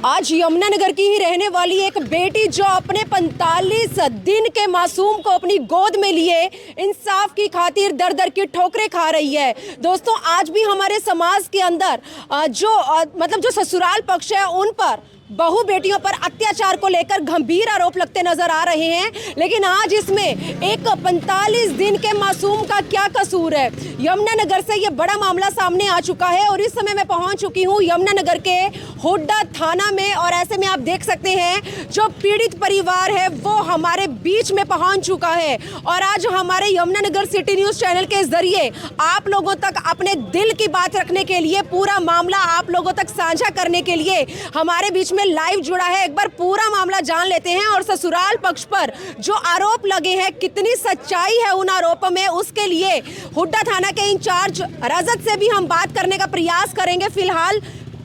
आज यमुनानगर की ही रहने वाली एक बेटी जो अपने 45 दिन के मासूम को अपनी गोद में लिए इंसाफ की खातिर दर दर की ठोकरें खा रही है। दोस्तों, आज भी हमारे समाज के अंदर जो ससुराल पक्ष है उन पर बहु बेटियों पर अत्याचार को लेकर गंभीर आरोप लगते नजर आ रहे हैं। लेकिन आज इसमें एक 45 दिन के मासूम का क्या कसूर है? यमुनानगर से ये बड़ा मामला सामने आ चुका है और इस समय मैं पहुंच चुकी हूं यमुनानगर के हुड्डा थाना में। और ऐसे में आप देख सकते हैं जो पीड़ित परिवार है वो हमारे बीच में पहुंच चुका है। और आज हमारे यमुनानगर सिटी न्यूज चैनल के जरिए आप लोगों तक अपने दिल की बात रखने के लिए, पूरा मामला आप लोगों तक साझा करने के लिए हमारे बीच में लाइव जुड़ा है। एक बार पूरा मामला जान लेते हैं और ससुराल पक्ष पर जो आरोप लगे हैं कितनी सच्चाई है उन आरोपों में, उसके लिए हुड्डा थाना के इंचार्ज रजत से भी हम बात करने का प्रयास करेंगे। फिलहाल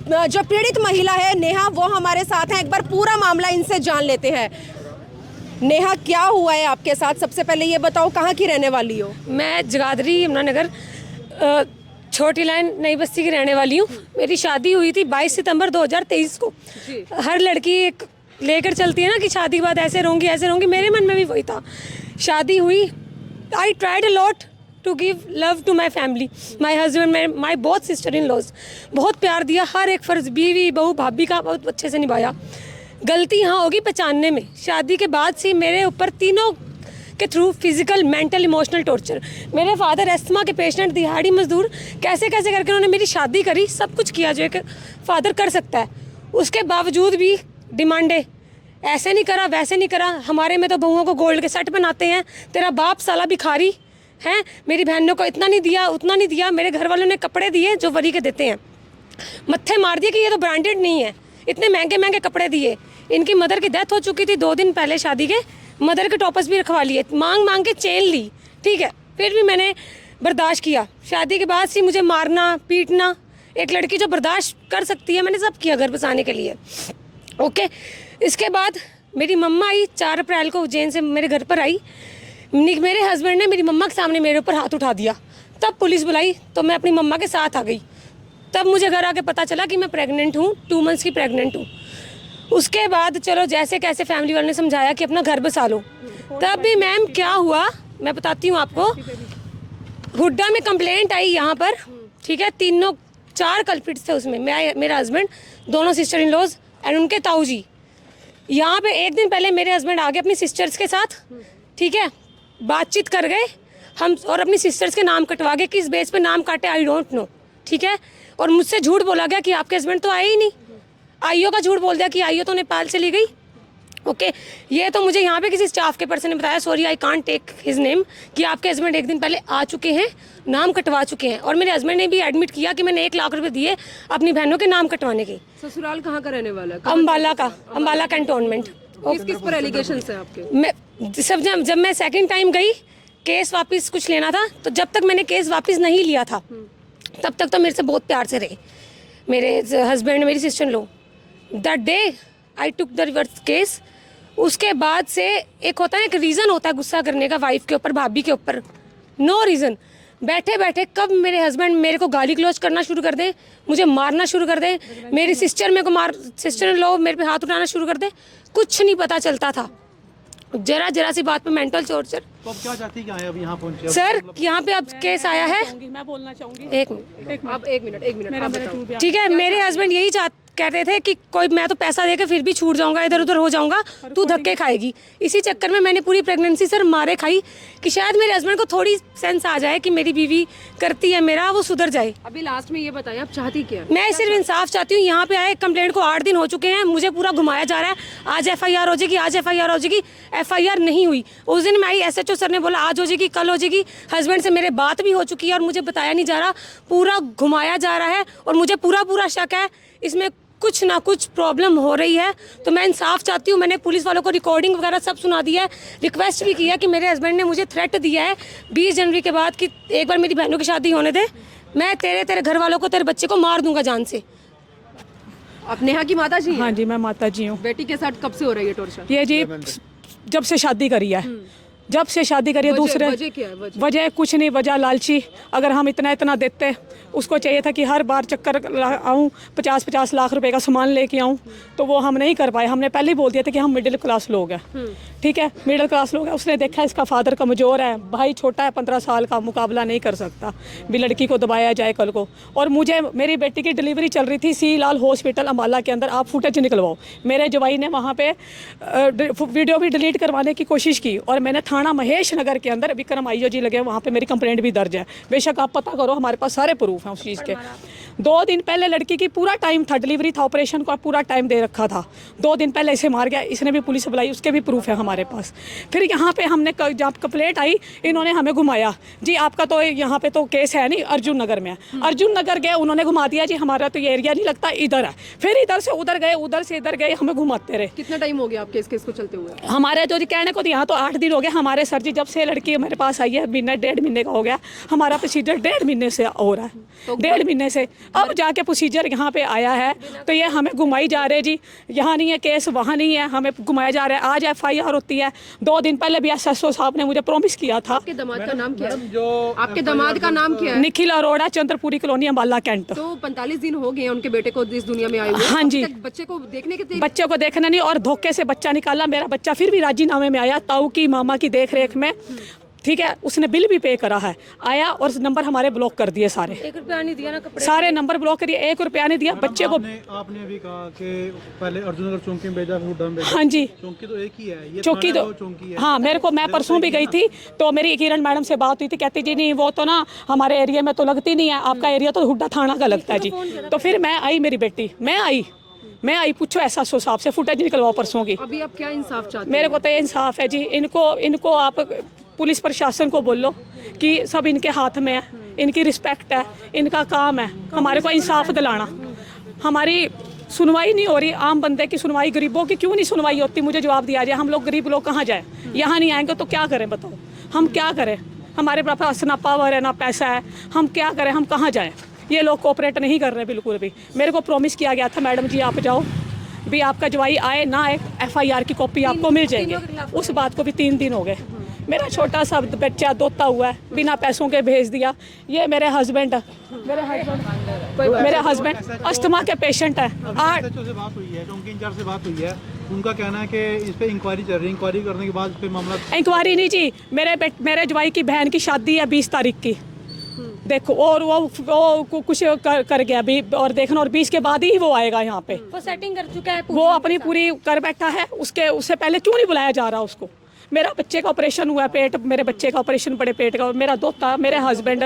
जो पीड़ित महिला है नेहा, वो हमारे साथ हैं। एक बार पूरा मामला इनसे जान लेते हैं। नेहा, क्या हुआ है आपके साथ? सबसे पहले ये बताओ, कहाँ की रहने वाली हो? मैं जगाधरी यमुनानगर छोटी लाइन नई बस्ती की रहने वाली हूँ। मेरी शादी हुई थी 22 सितंबर 2023 को। हर लड़की एक लेकर चलती है ना कि शादी के बाद ऐसे रहूँगी ऐसे रहूँगी, मेरे मन में भी वही था। शादी हुई, I tried a lot to give love to my family, my husband, my both sister in laws. बहुत प्यार दिया, हर एक फ़र्ज़ बीवी बहू भाभी का बहुत अच्छे से निभाया। गलती यहाँ होगी पहचानने में। शादी के बाद से मेरे ऊपर तीनों के through physical, mental, emotional torture. मेरे फादर एस्थमा के पेशेंट, दिहाड़ी मजदूर, कैसे कैसे करके उन्होंने मेरी शादी करी, सब कुछ किया जो एक फादर कर सकता है। उसके बावजूद भी डिमांडें, ऐसे नहीं करा वैसे नहीं करा। हमारे में तो बहुओं को गोल्ड के सेट बनाते हैं, तेरा बाप साला भिखारी है, मेरी बहनों को इतना नहीं दिया उतना नहीं दिया। मेरे घर वालों ने कपड़े दिए जो वरी के देते हैं, मत्थे मार दिए कि ये तो ब्रांडेड नहीं है, इतने महंगे महंगे कपड़े दिए। इनकी मदर की डेथ हो चुकी थी 2 दिन पहले शादी के, मदर के टॉपर्स भी रखवा लिए, मांग मांग के चेन ली, ठीक है, फिर भी मैंने बर्दाश्त किया। शादी के बाद से मुझे मारना पीटना, एक लड़की जो बर्दाश्त कर सकती है, मैंने सब किया घर बसाने के लिए। ओके, इसके बाद मेरी मम्मा आई 4 अप्रैल को उज्जैन से मेरे घर पर आई। मेरे हस्बैंड ने मेरी मम्मा के सामने मेरे ऊपर हाथ उठा दिया। तब पुलिस बुलाई तो मैं अपनी मम्मा के साथ आ गई। तब मुझे घर आके पता चला कि मैं प्रेग्नेंट हूँ, 2 मंथ्स की प्रेग्नेंट हूँ। उसके बाद चलो जैसे कैसे फैमिली वालों ने समझाया कि अपना घर बसा लो। तब भी मैम क्या हुआ मैं बताती हूँ आपको। हुड्डा में कंप्लेंट आई यहाँ पर, ठीक है, 4 कल्प्रिट्स थे उसमें, मेरा हस्बैंड, दोनों सिस्टर इन लॉज एंड उनके ताऊ जी। यहाँ पे एक दिन पहले मेरे हस्बैंड आ गए अपनी सिस्टर्स के साथ, ठीक है, बातचीत कर गए हम, और अपनी सिस्टर्स के नाम कटवा गए। किस बेस पे नाम काटे आई डोंट नो, ठीक है। और मुझसे झूठ बोला गया कि आपके हस्बैंड तो आए ही नहीं। आईओ का झूठ बोल दिया कि आईओ तो नेपाल चली गई। ओके, ये तो मुझे यहाँ पे किसी स्टाफ के पर्सन ने बताया, sorry I can't take his name, कि आपके हस्बैंड एक दिन पहले आ चुके हैं, नाम कटवा चुके हैं। और मेरे हस्बैंड ने भी एडमिट किया कि मैंने 1 लाख रुपए दिए अपनी बहनों के नाम कटवाने के। ससुराल कहाँ का रहने वाला है? अम्बाला कैंटोनमेंट। किस पर एलिगेशन है आपके? मैं जब मैं सेकंड टाइम गई केस वापस कुछ लेना था, तो जब तक मैंने केस वापस नहीं लिया था तब तक तो मेरे से बहुत प्यार से रहे मेरे हस्बैंड, मेरी sister in law. That day I took the reverse case. उसके बाद से एक होता है, एक रीज़न होता है गुस्सा करने का वाइफ के ऊपर, भाभी के ऊपर, नो रीज़न। बैठे बैठे कब मेरे हस्बैंड मेरे को गाली गलौज करना शुरू कर दे, मुझे मारना शुरू कर दे, मेरी सिस्टर इन लॉ मेरे पे हाथ उठाना शुरू कर दे, कुछ नहीं पता चलता था। जरा सी बात पे मेंटल टॉर्चर। तो अब क्या चाहती क्या है? अब यहाँ पहुँचे सर, यहाँ पे अब केस आया है। मैं बोलना चाहूंगी। एक मिनट आप बताओ। ठीक है, मेरे हस्बैंड यही कहते थे कि कोई मैं तो पैसा देकर फिर भी छूट जाऊंगा, इधर उधर हो जाऊंगा, तू धक्के खाएगी। इसी चक्कर में मैंने पूरी प्रेगनेंसी सर मारे खाई कि शायद मेरे हस्बैंड को थोड़ी सेंस आ जाए कि मेरी बीवी करती है मेरा, वो सुधर जाए। अभी लास्ट में ये बताइए आप चाहती क्या? मैं सिर्फ इंसाफ चाहती हूँ। यहाँ पे आए कंप्लेंट को 8 दिन हो चुके हैं, मुझे पूरा घुमाया जा रहा है। आज FIR हो जाएगी, आज FIR हो जाएगी, FIR नहीं हुई। उस दिन मैं आई, SHO सर ने बोला आज हो जाएगी, कल हो जाएगी। हस्बैंड से मेरे बात भी हो चुकी है और मुझे बताया नहीं जा रहा, पूरा घुमाया जा रहा है। और मुझे पूरा शक है इसमें कुछ ना कुछ प्रॉब्लम हो रही है। तो मैं इंसाफ चाहती हूँ। मैंने पुलिस वालों को रिकॉर्डिंग वगैरह सब सुना दिया है, रिक्वेस्ट भी किया कि मेरे हस्बैंड ने मुझे थ्रेट दिया है 20 जनवरी के बाद कि एक बार मेरी बहनों की शादी होने दे, मैं तेरे घर वालों को, तेरे बच्चे को मार दूंगा जान से। आप नेहा की माता जी हैं? हाँ जी, मैं माता जी हूँ। बेटी के साथ कब से हो रही है टॉर्चर? ये जी जब से शादी करी है जब से शादी करिए दूसरे वजह क्या है? वजह कुछ नहीं, वजह लालची। अगर हम इतना इतना देते, उसको चाहिए था कि हर बार चक्कर आऊँ 50-50 लाख रुपए का सामान लेके आऊँ, तो वो हम नहीं कर पाए। हमने पहले ही बोल दिया था कि हम मिडिल क्लास लोग हैं, ठीक है, मिडिल क्लास लोग हैं। उसने देखा इसका फादर कमज़ोर है, भाई छोटा है, 15 साल का, मुकाबला नहीं कर सकता, भी लड़की को दबाया जाए कल को। और मुझे मेरी बेटी की डिलीवरी चल रही थी सी लाल हॉस्पिटल अम्बाला के अंदर, आप फुटेज निकलवाओ। मेरे जवाई ने वहाँ पे वीडियो भी डिलीट करवाने की कोशिश की, और मैंने थाना महेश नगर के अंदर विक्रम आईओ जी लगे, वहाँ पे मेरी कंप्लेंट भी दर्ज है। बेशक आप पता करो, हमारे पास सारे प्रूफ हैं उस चीज़ के। 2 दिन पहले लड़की की पूरा टाइम था, डिलीवरी था, ऑपरेशन का पूरा टाइम दे रखा था। 2 दिन पहले इसे मार गया, इसने भी पुलिस बुलाई, उसके भी प्रूफ है हमारे पास। फिर यहाँ पे हमने जब कंप्लेंट आई, इन्होंने हमें घुमाया जी, आपका तो यहाँ पे तो केस है नहीं, अर्जुन नगर में है। अर्जुन नगर गए, उन्होंने घुमा दिया जी, हमारा तो ये एरिया नहीं लगता, इधर है। फिर इधर से उधर गए, उधर से इधर गए, हमें घुमाते रहे। कितना टाइम हो गया आपके इस केस को चलते हुए? हमारे जो जी कहने को यहाँ तो 8 दिन हो गए हमारे सर जी, जब से लड़की मेरे पास आई है, महीना 1.5 महीने का हो गया। हमारा प्रोसीजर 1.5 महीने से हो रहा है, 1.5 महीने से। अब जाके प्रोसीजर यहाँ पे आया है, तो ये हमें घुमाई जा रहे जी, यहाँ नहीं है केस, वहाँ नहीं है, हमें घुमाया जा रहा है। आज FIR होती है। 2 दिन पहले भी SSO साहब ने मुझे प्रॉमिस किया था। आपके दामाद का नाम क्या है? आपके दामाद का नाम क्या है? Nikhil Arora, Chandrapuri colony, Ambala cantt. तो 45 दिन हो गए उनके बेटे को इस दुनिया में आए हुए। हाँ जी। अब तक बच्चे को देखने के बच्चे को देखना नहीं, और धोखे से बच्चा निकाला। मेरा बच्चा फिर भी राजीनामे में आया, ताऊ की मामा की देख रेख में, ठीक है। उसने बिल भी पे करा है, आया, और नंबर हमारे ब्लॉक कर दिए सारे। 1 रुपया नहीं दिया ना कपड़े, सारे नंबर ब्लॉक करिए, 1 रुपया नहीं दिया बच्चे को। आपने अभी कहा कि पहले अर्जुन नगर चौकी में भेजा, फिर हुड्डा में भेजा। हाँ जी, चौकी तो एक ही है, ये चौकी थाना तो वो चौकी है। हाँ, मेरे को, मैं परसों भी गई थी, तो मेरी किरण मैडम से बात हुई थी, कहती जी नहीं वो तो ना हमारे एरिया में तो लगती नहीं है, आपका एरिया तो हुड्डा थाना का लगता है जी। तो फिर मैं आई, मेरी बेटी, मैं आई, पूछो SSO साहब से, फुटेज निकलवाओ परसों की। अभी आप क्या इंसाफ चाहते हैं? मेरे को तो ये इंसाफ है जी। इनको आप पुलिस प्रशासन को बोलो कि सब इनके हाथ में है, इनकी रिस्पेक्ट है, इनका काम है हमारे को इंसाफ दिलाना। हमारी सुनवाई नहीं हो रही, आम बंदे की सुनवाई, गरीबों की क्यों नहीं सुनवाई होती? मुझे जवाब दिया जाए। हम लोग गरीब लोग कहाँ जाए? यहाँ नहीं आएंगे तो क्या करें बताओ? हम क्या करें? हमारे पास ना पावर है ना पैसा है, हम क्या करें? हम कहाँ जाएँ? ये लोग कोऑपरेट नहीं कर रहे बिल्कुल भी। मेरे को प्रॉमिस किया गया था, मैडम जी आप जाओ, भी आपका जवाई आए ना आए, FIR की कॉपी आपको मिल जाएगी। उस बात को भी 3 दिन हो गए। मेरा छोटा सा बच्चा दोता हुआ है, बिना पैसों के भेज दिया। ये मेरे हस्बैंड अस्थमा के पेशेंट है। SHO से बात हुई है, चौकी इंचार्ज से बात हुई है, उनका कहना है कि इस पे इंक्वायरी चल रही है, इंक्वायरी करने के बाद इस पे मामला। इंक्वायरी नहीं जी, मेरे जवाई की बहन की शादी है 20 तारीख की, देखो, और वो कुछ कर गया भी, और देखना, और 20 के बाद ही वो आएगा यहाँ पे। वो सेटिंग कर चुका है, वो अपनी पूरी कर बैठा है। उससे पहले क्यों नहीं बुलाया जा रहा उसको? मेरा बच्चे का ऑपरेशन हुआ है, पेट, मेरे बच्चे का ऑपरेशन बड़े पेट का, और मेरा दोता, मेरे हस्बैंड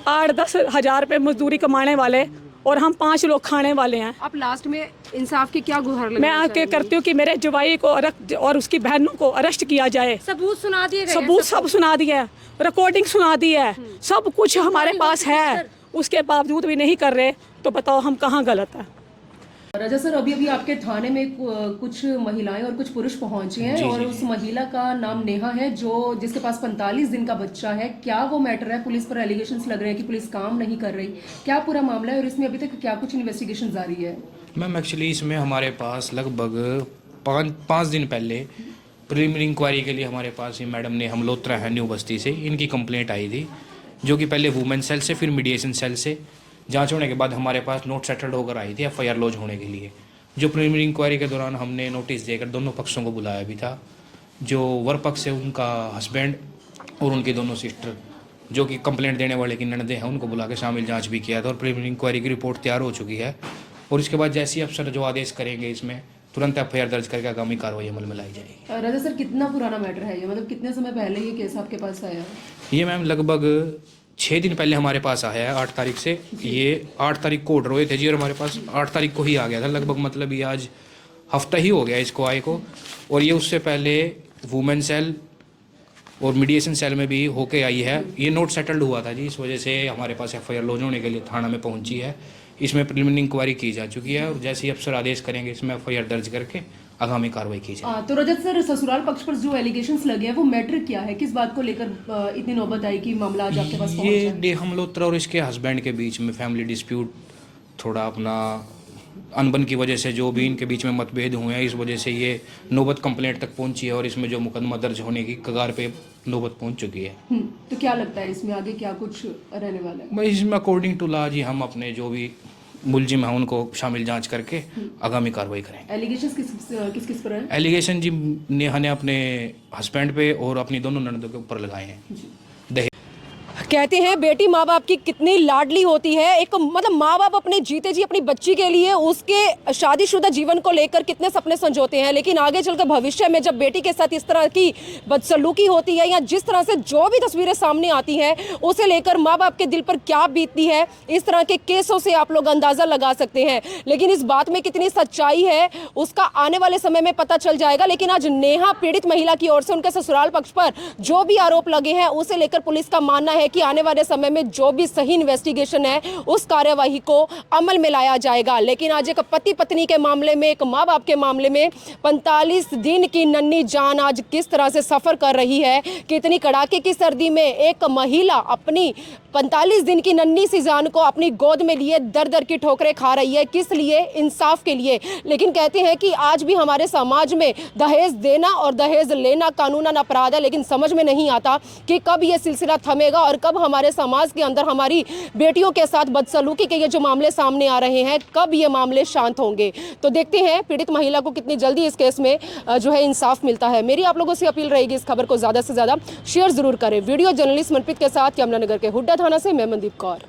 8-10 हज़ार रुपये मजदूरी कमाने वाले, और हम 5 लोग खाने वाले हैं। आप लास्ट में इंसाफ की क्या गुहार मैं आके करती हूँ कि मेरे जवाई को और उसकी बहनों को अरेस्ट किया जाए। सबूत सुना दिए गए, सबूत सब सुना दिया है, रिकॉर्डिंग सुना दी है, सब कुछ हमारे पास है, उसके बावजूद भी नहीं कर रहे, तो बताओ हम कहाँ गलत है? राजा सर, अभी आपके थाने में कुछ महिलाएं और कुछ पुरुष पहुंचे हैं, और उस महिला का नाम नेहा है, जिसके पास 45 दिन का बच्चा है। क्या वो मैटर है? पुलिस पर एलिगेशंस लग रहे हैं कि पुलिस काम नहीं कर रही। क्या पूरा मामला है, और इसमें अभी तक क्या कुछ इन्वेस्टिगेशन जारी है? मैम एक्चुअली इसमें हमारे पास लगभग 5 दिन पहले प्रिलिमिनरी इंक्वायरी के लिए हमारे पास ये मैडम ने, हम लोत्रा है न्यू बस्ती से, इनकी कंप्लेंट आई थी, जो कि पहले वुमेन सेल से, फिर मीडिएशन सेल से जांच होने के बाद हमारे पास नोट सेटल्ड होकर आई थी FIR लॉज होने के लिए। जो प्रिलिमिनरी इंक्वायरी के दौरान हमने नोटिस देकर दोनों पक्षों को बुलाया भी था। जो वर पक्ष है उनका हस्बैंड और उनकी दोनों सिस्टर, जो कि कंप्लेंट देने वाले की ननदें हैं, उनको बुला के शामिल जाँच भी किया था, और प्रिलिमिनरी इंक्वायरी की रिपोर्ट तैयार हो चुकी है। और इसके बाद जैसे ही अफसर जो आदेश करेंगे, इसमें तुरंत FIR दर्ज करके आगामी कार्रवाई अमल में लाई जाएगी। राजा सर, कितना पुराना मैटर है ये? मतलब कितने समय पहले ये केस आपके पास आया? ये मैम लगभग 6 दिन पहले हमारे पास आया है, 8 तारीख से। ये 8 तारीख को ऑर्डर हुए थे जी, और हमारे पास 8 तारीख को ही आ गया था लगभग, मतलब ये आज हफ्ता ही हो गया इसको आए को। और ये उससे पहले वुमेन सेल और मीडिएशन सेल में भी होके आई है। ये नोट सेटल्ड हुआ था जी, इस वजह से हमारे पास FIR लॉज होने के लिए थाना में पहुंची है। इसमें प्रिलिमिनरी इंक्वायरी की जा चुकी है, और जैसे ही अफसर आदेश करेंगे इसमें FIR दर्ज करके आगामी कार्रवाई की जाए। तो रजत सर, ससुराल पक्ष पर जो एलिगेशंस लगे हैं वो मैटर क्या है? किस बात को लेकर इतनी नौबत आई कि मामला आज आपके पास पहुंचा? ये हम लोत्रा और इसके हस्बैंड के बीच में फैमिली डिस्प्यूट थोड़ा अपना अनबन की वजह से जो भी इनके बीच में मतभेद हुए हैं, इस वजह से ये नौबत कंप्लेंट तक पहुंची है और इसमें जो मुकदमा दर्ज होने की कगार पे नौबत पहुंच चुकी है। तो क्या लगता है इसमें आगे क्या कुछ रहने वाला है? भाई इसमें अकॉर्डिंग टू लॉ जी हम अपने जो भी मुलजिम हैं उनको शामिल जांच करके आगामी कार्रवाई करेंगे। एलिगेशंस किस किस पर है? एलिगेशन जी नेहा ने अपने हस्बैंड पे और अपनी दोनों ननदों के ऊपर लगाए हैं। दहेज कहते हैं बेटी माँ बाप की कितनी लाडली होती है। एक मतलब माँ बाप अपने जीते जी अपनी बच्ची के लिए उसके शादीशुदा जीवन को लेकर कितने सपने संजोते हैं, लेकिन आगे चलकर भविष्य में जब बेटी के साथ इस तरह की बदसलूकी होती है या जिस तरह से जो भी तस्वीरें सामने आती हैं उसे लेकर माँ बाप के दिल पर क्या बीतती है, इस तरह के केसों से आप लोग अंदाज़ा लगा सकते हैं। लेकिन इस बात में कितनी सच्चाई है उसका आने वाले समय में पता चल जाएगा। लेकिन आज नेहा पीड़ित महिला की ओर से उनके ससुराल पक्ष पर जो भी आरोप लगे हैं उसे लेकर पुलिस का मानना है कि आने वाले समय में जो भी सही इन्वेस्टिगेशन है उस कार्यवाही को अमल में लाया जाएगा। लेकिन आज एक पति पत्नी के मामले में, एक माँ बाप के मामले में 45 दिन की नन्ही जान आज किस तरह से सफर कर रही है, कितनी कड़ाके की सर्दी में एक महिला अपनी 45 दिन की नन्ही सी जान को अपनी गोद में लिए दर दर की ठोकरें खा रही है। किस लिए? इंसाफ के लिए। लेकिन कहते हैं कि आज भी हमारे समाज में दहेज देना और दहेज लेना कानूनन अपराध है, लेकिन समझ में नहीं आता कि कब ये सिलसिला थमेगा और कब हमारे समाज के अंदर हमारी बेटियों के साथ बदसलूकी के ये जो मामले सामने आ रहे हैं, कब ये मामले शांत होंगे। तो देखते हैं पीड़ित महिला को कितनी जल्दी इस केस में जो है इंसाफ मिलता है। मेरी आप लोगों से अपील रहेगी इस खबर को ज़्यादा से ज़्यादा शेयर ज़रूर करें। वीडियो जर्नलिस्ट मनप्रीत के साथ यमुनानगर के हुड्डा थाना से मैं मनदीप कौर।